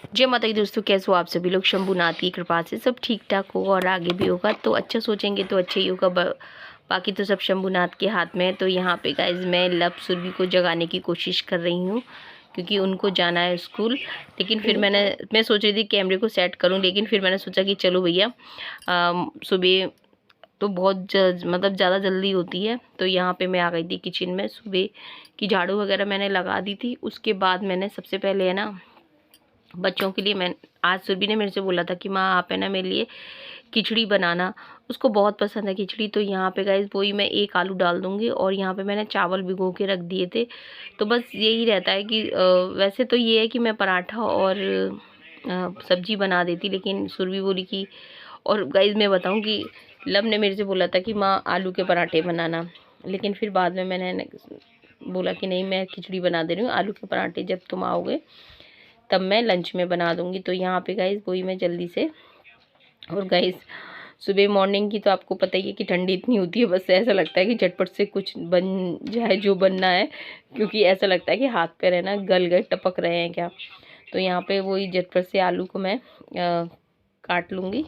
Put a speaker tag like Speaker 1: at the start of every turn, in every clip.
Speaker 1: जय माता दी दोस्तों, कैसे हो आप सभी लोग। शंभुनाथ की कृपा से सब ठीक ठाक होगा और आगे भी होगा। तो अच्छा सोचेंगे तो अच्छा ही होगा, बाकी तो सब शंभुनाथ के हाथ में है। तो यहाँ पे गाइज मैं लब सुरभि को जगाने की कोशिश कर रही हूँ क्योंकि उनको जाना है स्कूल। लेकिन फिर मैं सोच रही थी कैमरे को सेट करूँ, लेकिन फिर मैंने सोचा कि चलो भैया सुबह तो मतलब ज़्यादा जल्दी होती है। तो यहाँ पे मैं आ गई थी किचन में, सुबह की झाड़ू वगैरह मैंने लगा दी थी। उसके बाद मैंने सबसे पहले है ना बच्चों के लिए, मैं आज सुरभि ने मेरे से बोला था कि माँ आप है ना मेरे लिए खिचड़ी बनाना, उसको बहुत पसंद है खिचड़ी। तो यहाँ पे गाइस वही मैं एक आलू डाल दूँगी और यहाँ पे मैंने चावल भिगो के रख दिए थे। तो बस यही रहता है कि वैसे तो ये है कि मैं पराठा और सब्जी बना देती, लेकिन सुरभि बोली कि, और गाइस मैं बताऊँ कि लब ने मेरे से बोला था कि माँ आलू के पराठे बनाना, लेकिन फिर बाद में मैंने बोला कि नहीं मैं खिचड़ी बना दे रही हूँ, आलू के पराठे जब तुम आओगे तब मैं लंच में बना दूँगी। तो यहाँ पे गाइस वही मैं जल्दी से, और गाइस सुबह मॉर्निंग की तो आपको पता ही है कि ठंडी इतनी होती है, बस ऐसा लगता है कि झटपट से कुछ बन जाए जो बनना है, क्योंकि ऐसा लगता है कि हाथ पैर है ना गल गए, टपक रहे हैं क्या। तो यहाँ पे वही झटपट से आलू को मैं काट लूँगी।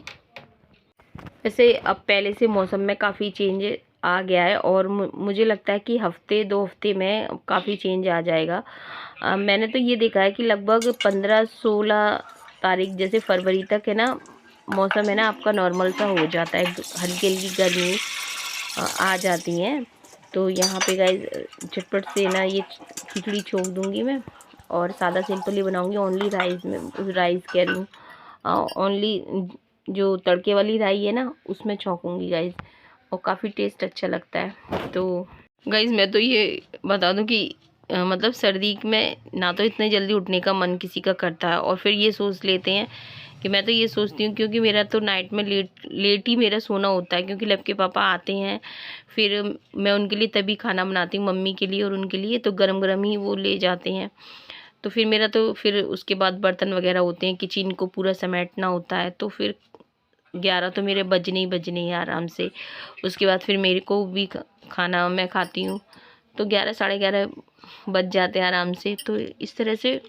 Speaker 1: वैसे अब पहले से मौसम में काफ़ी चेंज आ गया है और मुझे लगता है कि हफ्ते 2 हफ्ते में काफ़ी चेंज आ जाएगा। मैंने तो ये देखा है कि लगभग 15-16 तारीख जैसे फरवरी तक है ना मौसम है ना आपका नॉर्मल सा हो जाता है, हल्की हल्की गर्मी आ जाती हैं। तो यहाँ पे गाइस झटपट से ना ये खिचड़ी छोंक दूँगी मैं, और सादा सिंपल ही बनाऊँगी। ओनली राइस में, राइस कह रही हूँ, ओनली जो तड़के वाली राई है ना उसमें छौंकूँगी गाइस, और काफ़ी टेस्ट अच्छा लगता है। तो गाइस मैं तो ये बता दूं कि मतलब सर्दी में ना तो इतने जल्दी उठने का मन किसी का करता है, और फिर ये सोच लेते हैं कि, मैं तो ये सोचती हूँ क्योंकि मेरा तो नाइट में लेट ही मेरा सोना होता है, क्योंकि लब के पापा आते हैं फिर मैं उनके लिए तभी खाना बनाती हूँ, मम्मी के लिए और उनके लिए, तो गरम गरम ही वो ले जाते हैं। तो फिर मेरा तो फिर उसके बाद बर्तन वगैरह होते हैं, किचन को पूरा समेटना होता है, तो फिर 11 तो मेरे बजने ही बजने हैं आराम से। उसके बाद फिर मेरे को भी खाना मैं खाती हूँ, तो 11 साढ़े 11 बज जाते हैं आराम से। तो इस तरह से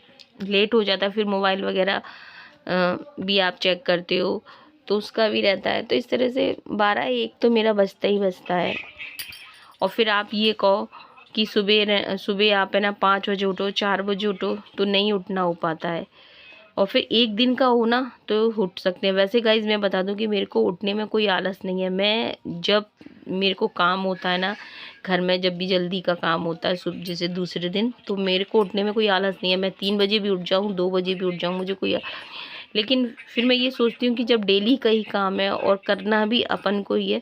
Speaker 1: लेट हो जाता है। फिर मोबाइल वगैरह भी आप चेक करते हो तो उसका भी रहता है। तो इस तरह से 12-1 तो मेरा बजता ही बजता है। और फिर आप ये कहो कि सुबह आप है ना 5 बजे उठो, 4 बजे उठो, तो नहीं उठना हो पाता है। और फिर एक दिन का हो ना तो उठ सकते हैं। वैसे गाइज मैं बता दूं कि मेरे को उठने में कोई आलस नहीं है। मैं जब मेरे को काम होता है ना घर में, जब भी जल्दी का काम होता है सुबह जैसे दूसरे दिन, तो मेरे को उठने में कोई आलस नहीं है। मैं 3 बजे भी उठ जाऊं, 2 बजे भी उठ जाऊं, मुझे कोई, लेकिन फिर मैं ये सोचती हूँ कि जब डेली का ही काम है और करना भी अपन को ही है,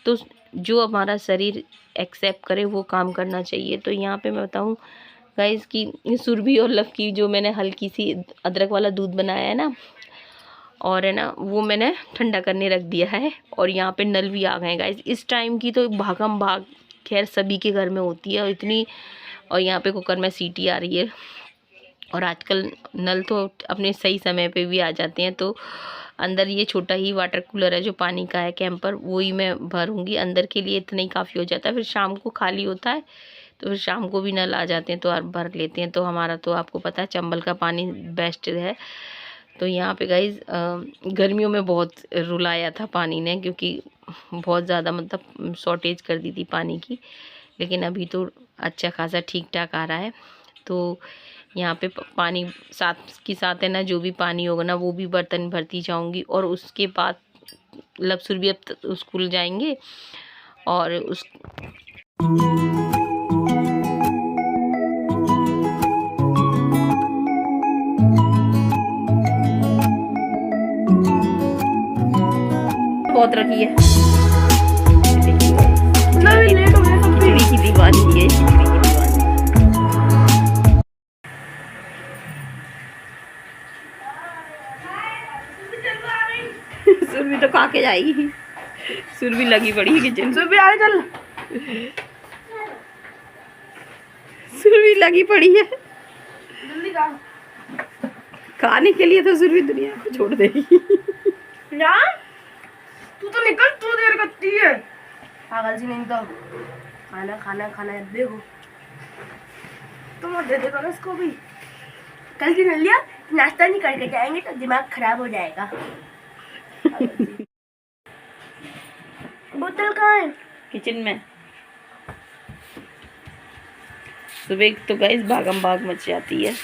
Speaker 1: तो जो हमारा शरीर एक्सेप्ट करे वो काम करना चाहिए। तो यहाँ पे मैं बताऊँ गाइस की सुरभि और लब की जो मैंने हल्की सी अदरक वाला दूध बनाया है ना, और है ना वो मैंने ठंडा करने रख दिया है। और यहाँ पे नल भी आ गए गाइस। इस टाइम की तो भागम भाग खैर सभी के घर में होती है और इतनी, और यहाँ पे कुकर में सीटी आ रही है। और आजकल नल तो अपने सही समय पे भी आ जाते हैं। तो अंदर ये छोटा ही वाटर कूलर है जो पानी का है, कैंपर, वो ही मैं भरूंगी अंदर के लिए, इतना ही काफ़ी हो जाता है। फिर शाम को खाली होता है तो फिर शाम को भी नल आ जाते हैं तो भर लेते हैं। तो हमारा तो आपको पता है चंबल का पानी बेस्ट है। तो यहाँ पे गाइज गर्मियों में बहुत रुलाया था पानी ने, क्योंकि बहुत ज़्यादा मतलब शॉर्टेज कर दी थी पानी की। लेकिन अभी तो अच्छा खासा ठीक ठाक आ रहा है। तो यहाँ पे पानी साथ की साथ है ना, जो भी पानी होगा ना वो भी बर्तन भरती जाऊंगी। और उसके बाद लब सुरभि अब स्कूल जाएंगे और उस बहुत रखी है, खिचड़ी की दीवानी है, खिचड़ी की दीवानी। सुरभि तो खा के जाएगी, सुरभि लगी पड़ी है किचन। सुरभि आ चल, सुरभि लगी पड़ी है जल्दी खा। खाने के लिए तो सुरभि दुनिया को छोड़ देगी यार। तू तो निकल, तू देर करती है पागल सी। नहीं तो खाना खाना खाना देखो तुम दे देगा ना इसको भी। कल की लिया
Speaker 2: नाश्ता नहीं करके जाएंगे तो दिमाग खराब हो जाएगा। बोतल कहाँ है?
Speaker 1: किचन में। सुबह तो गाइस भागम भाग मच जाती है।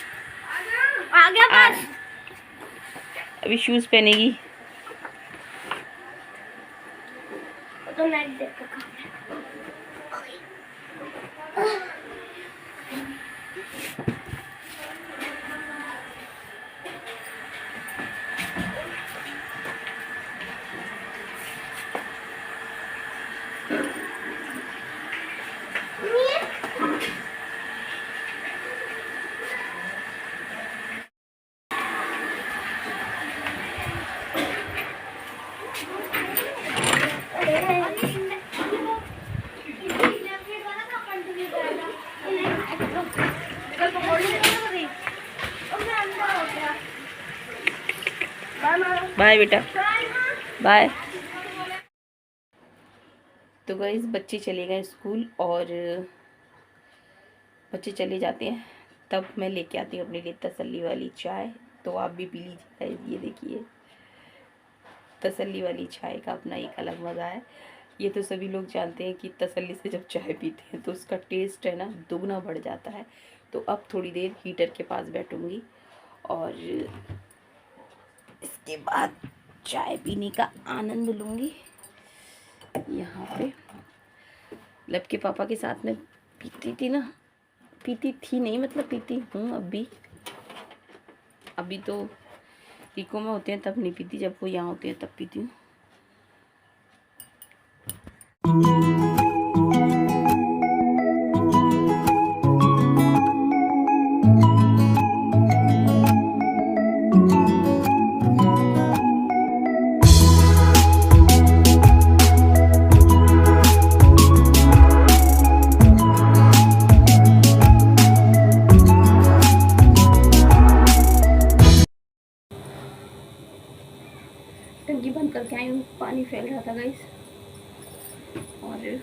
Speaker 2: आ गया बस।
Speaker 1: अभी शूज पहनेगी।
Speaker 2: तो नाइट देख के
Speaker 1: बाय बेटा, बाय। तो गाइस बच्चे चले गए स्कूल और बच्चे चले जाते हैं तब मैं लेके आती हूँ अपने लिए तसल्ली वाली चाय। तो आप भी पी लीजिए। ये देखिए तसल्ली वाली चाय का अपना एक अलग मज़ा है। ये तो सभी लोग जानते हैं कि तसल्ली से जब चाय पीते हैं तो उसका टेस्ट है ना दुगना बढ़ जाता है। तो अब थोड़ी देर हीटर के पास बैठूँगी और इसके बाद चाय पीने का आनंद लूँगी। यहाँ पे लब के पापा के साथ में पीती थी ना, पीती थी नहीं मतलब पीती हूँ अभी तो रिको में होते हैं तब नहीं पीती, जब वो यहाँ होते हैं तब पीती हूँ। टंकी बंद करके आई हूँ, पानी फैल रहा था गाइस। और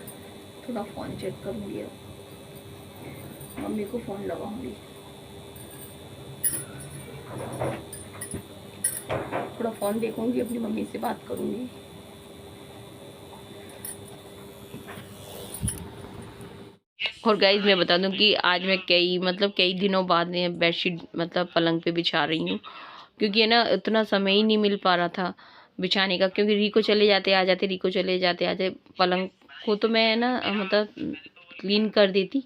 Speaker 1: थोड़ा फ़ोन चेक करूँगी, अब मम्मी को फ़ोन लगाऊंगी। थोड़ा फ़ोन देखूंगी, अपनी मम्मी से बात करूँगी। और गाइस मैं बता दूं कि आज मैं कई दिनों बाद बेडशीट मतलब पलंग पे बिछा रही हूँ, क्योंकि है ना इतना समय ही नहीं मिल पा रहा था बिछाने का, क्योंकि रिको चले जाते आ जाते, रिको चले जाते आ जाते। पलंग को तो मैं ना मतलब क्लीन कर देती,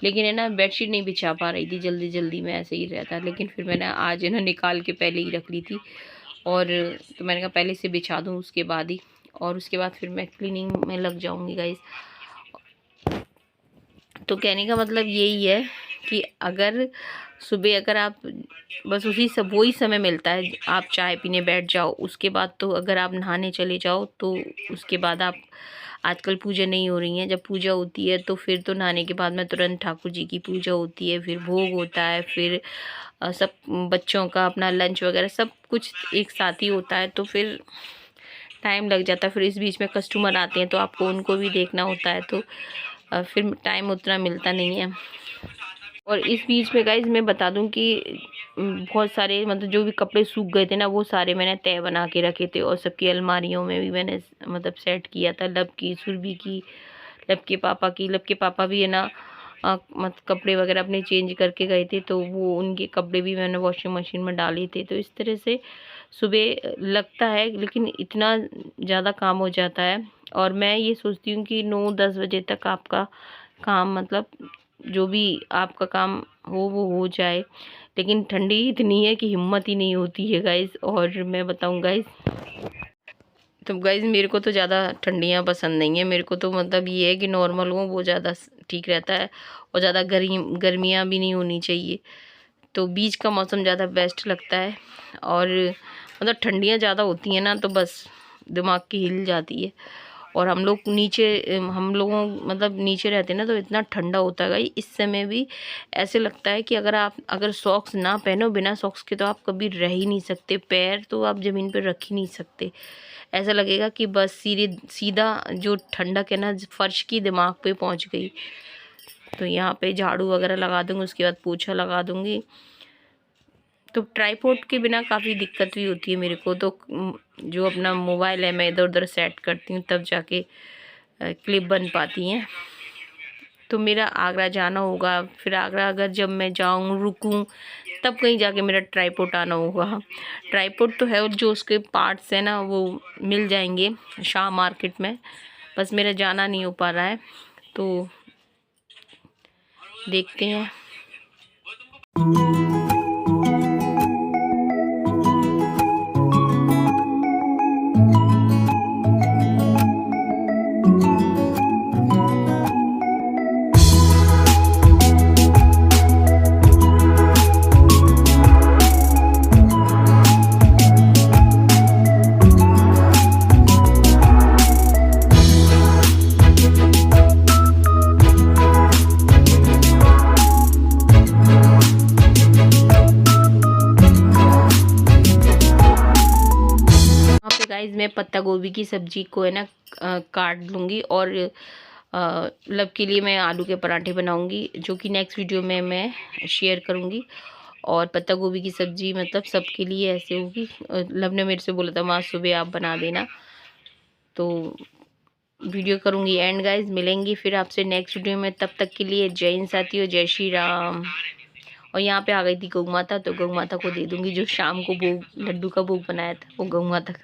Speaker 1: लेकिन है ना बेडशीट नहीं बिछा पा रही थी, जल्दी जल्दी में ऐसे ही रहता। लेकिन फिर मैंने आज है ना निकाल के पहले ही रख ली थी, और तो मैंने कहा पहले से बिछा दूँ उसके बाद ही, और उसके बाद फिर मैं क्लीनिंग में लग जाऊँगी गाइस। तो कहने का मतलब यही है कि अगर सुबह अगर आप बस उसी सब वही समय मिलता है, आप चाय पीने बैठ जाओ, उसके बाद तो अगर आप नहाने चले जाओ तो उसके बाद आप, आजकल पूजा नहीं हो रही है, जब पूजा होती है तो फिर तो नहाने के बाद में तुरंत ठाकुर जी की पूजा होती है, फिर भोग होता है, फिर सब बच्चों का अपना लंच वगैरह सब कुछ एक साथ ही होता है, तो फिर टाइम लग जाता है। फिर इस बीच में कस्टमर आते हैं तो आपको उनको भी देखना होता है, तो फिर टाइम उतना मिलता नहीं है। और इस बीच में गाइज मैं बता दूं कि बहुत सारे मतलब जो भी कपड़े सूख गए थे ना, वो सारे मैंने तय बना के रखे थे, और सबकी अलमारियों में भी मैंने मतलब सेट किया था। लब की, सुरभि की, लब के पापा की। लब के पापा भी है ना मत कपड़े वगैरह अपने चेंज करके गए थे, तो वो उनके कपड़े भी मैंने वॉशिंग मशीन में डाले थे। तो इस तरह से सुबह लगता है, लेकिन इतना ज़्यादा काम हो जाता है। और मैं ये सोचती हूँ कि 9-10 बजे तक आपका काम मतलब जो भी आपका काम हो वो हो जाए, लेकिन ठंडी इतनी है कि हिम्मत ही नहीं होती है गाइस। और मैं बताऊँ गाइस, तो गाइस मेरे को तो ज़्यादा ठंडियाँ पसंद नहीं है, मेरे को तो मतलब ये है कि नॉर्मल हो वो ज़्यादा ठीक रहता है, और ज़्यादा गर्मियाँ भी नहीं होनी चाहिए, तो बीच का मौसम ज़्यादा बेस्ट लगता है। और मतलब ठंडियाँ ज़्यादा होती हैं ना तो बस दिमाग की हिल जाती है। और हम लोग नीचे, हम लोगों मतलब नीचे रहते हैं ना, तो इतना ठंडा होता है इस समय भी ऐसे लगता है कि अगर सॉक्स ना पहनो, बिना सॉक्स के तो आप कभी रह ही नहीं सकते, पैर तो आप ज़मीन पर रख ही नहीं सकते। ऐसा लगेगा कि बस सीधा जो ठंडक है ना फर्श की दिमाग पे पहुंच गई। तो यहाँ पे झाड़ू वगैरह लगा दूँगी, उसके बाद पोछा लगा दूँगी। तो ट्राईपोड के बिना काफ़ी दिक्कत भी होती है मेरे को, तो जो अपना मोबाइल है मैं इधर उधर सेट करती हूँ तब जाके क्लिप बन पाती हैं। तो मेरा आगरा जाना होगा, फिर आगरा अगर जब मैं जाऊँ रुकूँ तब कहीं जाके मेरा ट्राईपोड आना होगा। ट्राईपोड तो है और जो उसके पार्ट्स हैं ना वो मिल जाएंगे शाह मार्केट में, बस मेरा जाना नहीं हो पा रहा है, तो देखते हैं। गाइस मैं पत्ता गोभी की सब्ज़ी को है ना काट लूँगी और लब के लिए मैं आलू के पराठे बनाऊँगी, जो कि नेक्स्ट वीडियो में मैं शेयर करूँगी। और पत्ता गोभी की सब्ज़ी मतलब सबके लिए ऐसे होगी। लब ने मेरे से बोला था माँ सुबह आप बना देना, तो वीडियो करूँगी एंड गाइस मिलेंगी फिर आपसे नेक्स्ट वीडियो में। तब तक के लिए जय हिंद साथियों, जय श्री राम। और यहाँ पे आ गई थी गौ माता, तो गौ माता को दे दूँगी जो शाम को भोग लड्डू का भोग बनाया था वो गौ माता का।